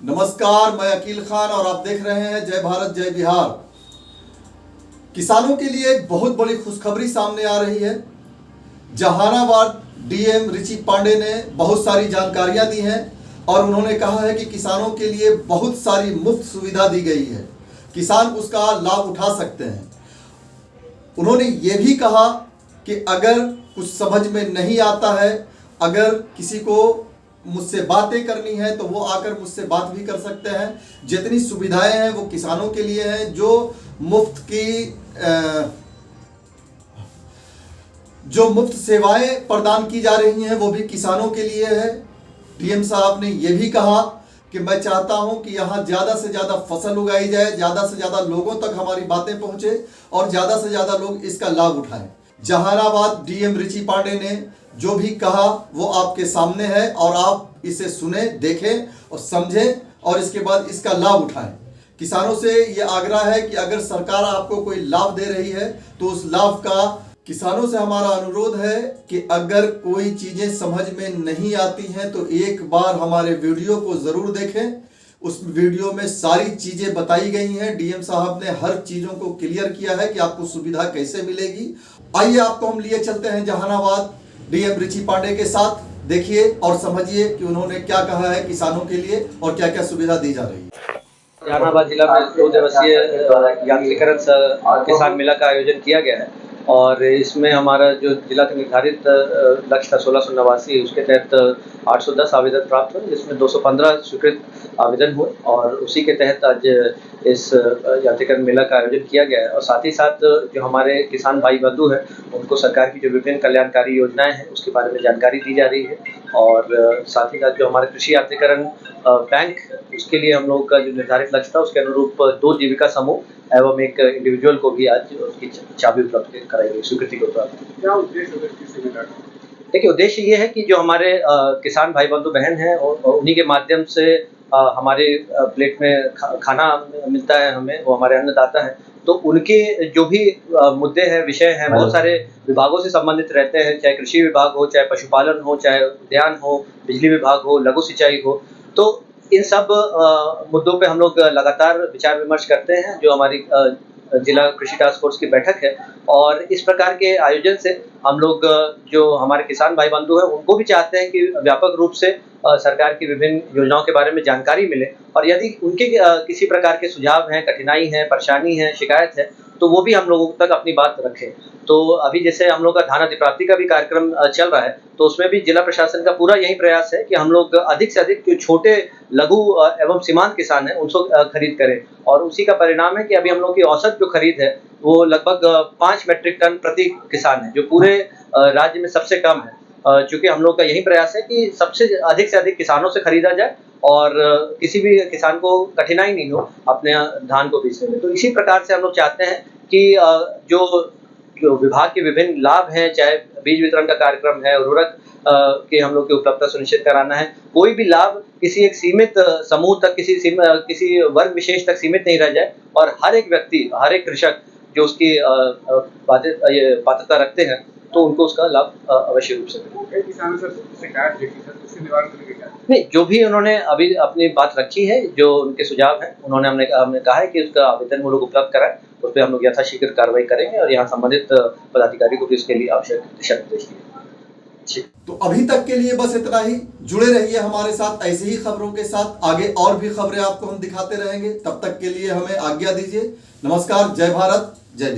नमस्कार, मैं अकील खान और आप देख रहे हैं जय भारत जय बिहार। किसानों के लिए एक बहुत बड़ी खुशखबरी सामने आ रही है। जहानाबाद डीएम रिची पांडे ने बहुत सारी जानकारियां दी हैं और उन्होंने कहा है कि किसानों के लिए बहुत सारी मुफ्त सुविधा दी गई है, किसान उसका लाभ उठा सकते हैं। उन्होंने ये भी कहा कि अगर कुछ समझ में नहीं आता है, अगर किसी को मुझसे बातें करनी है तो वो आकर मुझसे बात भी कर सकते हैं। जितनी सुविधाएं हैं वो किसानों के लिए हैं। जो मुफ्त सेवाएं प्रदान की जा रही हैं वो भी किसानों के लिए है। डीएम साहब ने ये भी कहा कि मैं चाहता हूं कि यहाँ ज़्यादा से ज़्यादा फसल उगाई जाए, ज़्यादा से ज़्यादा लोगों तक हमारी बातें पहुँचे और ज़्यादा से ज़्यादा लोग इसका लाभ उठाएं। जहानाबाद डीएम रिची पांडे ने जो भी कहा वो आपके सामने है और आप इसे सुने, देखें और समझें और इसके बाद इसका लाभ उठाएं। किसानों से ये आग्रह है कि अगर सरकार आपको कोई लाभ दे रही है तो उस लाभ का किसानों से हमारा अनुरोध है कि अगर कोई चीज़ें समझ में नहीं आती हैं तो एक बार हमारे वीडियो को ज़रूर देखें। उस वीडियो में सारी चीज़ें बताई गई हैं। डीएम साहब ने हर चीज़ों को क्लियर किया है कि आपको सुविधा कैसे मिलेगी। आइए आपको हम लिए चलते हैं जहानाबाद डीएम रिची पांडे के साथ। देखिए और समझिए कि उन्होंने क्या कहा है किसानों के लिए और क्या क्या सुविधा दी जा रही है। जहानाबाद जिला में 2 दिवसीय यांत्रिकरण किसान मेला का आयोजन किया गया है और इसमें हमारा जो जिला का निर्धारित लक्ष्य था 1689, उसके तहत 810 आवेदन प्राप्त हुए, जिसमें 215 स्वीकृत आवेदन हुए और उसी के तहत आज इस यांत्रिकरण मेला का आयोजन किया गया है। और साथ ही साथ जो हमारे किसान भाई बंधु हैं उनको सरकार की जो विभिन्न कल्याणकारी योजनाएं हैं उसके बारे में जानकारी दी जा रही है। और साथ ही साथ जो हमारे कृषि यांत्रिकरण बैंक, उसके लिए हम लोग का जो निर्धारित लक्ष्य था उसके अनुरूप 2 जीविका समूह एवं एक इंडिविजुअल को भी आज उसकी चाबी उपलब्ध कराई गई, स्वीकृति को प्राप्त। क्या उद्देश्य है इस सुविधा का? देखिए, उद्देश्य ये है कि जो हमारे किसान भाई बंधु बहन हैं और उन्हीं के माध्यम से हमारे प्लेट में खाना मिलता है हमें, वो हमारे अन्नदाता हैं, तो उनके जो भी मुद्दे हैं, विषय हैं, बहुत सारे विभागों से संबंधित रहते हैं, चाहे कृषि विभाग हो, चाहे पशुपालन हो, चाहे उद्यान हो, बिजली विभाग हो, लघु सिंचाई हो। तो इन सब मुद्दों पे हम लोग लगातार विचार विमर्श करते हैं। जो हमारी जिला कृषि टास्क फोर्स की बैठक है और इस प्रकार के आयोजन से हम लोग जो हमारे किसान भाई बंधु हैं उनको भी चाहते हैं कि व्यापक रूप से सरकार की विभिन्न योजनाओं के बारे में जानकारी मिले और यदि उनके किसी प्रकार के सुझाव हैं, कठिनाई है, परेशानी है, शिकायत है, तो वो भी हम लोगों तक अपनी बात रखें। तो अभी जैसे हम लोग का धान अधिप्राप्ति का भी कार्यक्रम चल रहा है, तो उसमें भी जिला प्रशासन का पूरा यही प्रयास है कि हम लोग अधिक से अधिक जो छोटे लघु एवं सीमांत किसान हैं उनको खरीद करें और उसी का परिणाम है कि अभी हम लोग की औसत जो खरीद है वो लगभग 5 मीट्रिक टन प्रति किसान है, जो पूरे राज्य में सबसे कम है। चूँकि हम लोग का यही प्रयास है कि सबसे अधिक से अधिक किसानों से खरीदा जाए और किसी भी किसान को कठिनाई नहीं हो अपने धान को बेचने में। तो इसी प्रकार से हम लोग चाहते हैं कि जो विभाग के विभिन्न लाभ हैं, चाहे बीज वितरण का कार्यक्रम है, उर्वरक के हम लोग की उपलब्धता सुनिश्चित कराना है, कोई भी लाभ किसी एक सीमित समूह तक, किसी वर्ग विशेष तक सीमित नहीं रह जाए और हर एक व्यक्ति, हर एक कृषक जो उसकी पात्रता रखते हैं तो उनको उसका लाभ अवश्य रूप से मिले। किसानों से शिकायत देखी सर, उससे निवारण करने क्या? नहीं, जो भी उन्होंने अभी अपनी बात रखी है, जो उनके सुझाव हैं, उन्होंने हमने कहा है कि उसका आवेदन वो लोग उपलब्ध कराएं, उस पर हम लोग यथाशीघ्र कार्रवाई करेंगे और यहाँ संबंधित पदाधिकारी को भी इसके लिए आवश्यक दिशा निर्देश दिए। तो अभी तक के लिए बस इतना ही। जुड़े रहिए हमारे साथ ऐसे ही खबरों के साथ। आगे और भी खबरें आपको हम दिखाते रहेंगे। तब तक के लिए हमें आज्ञा दीजिए। नमस्कार, जय भारत जय बिहार।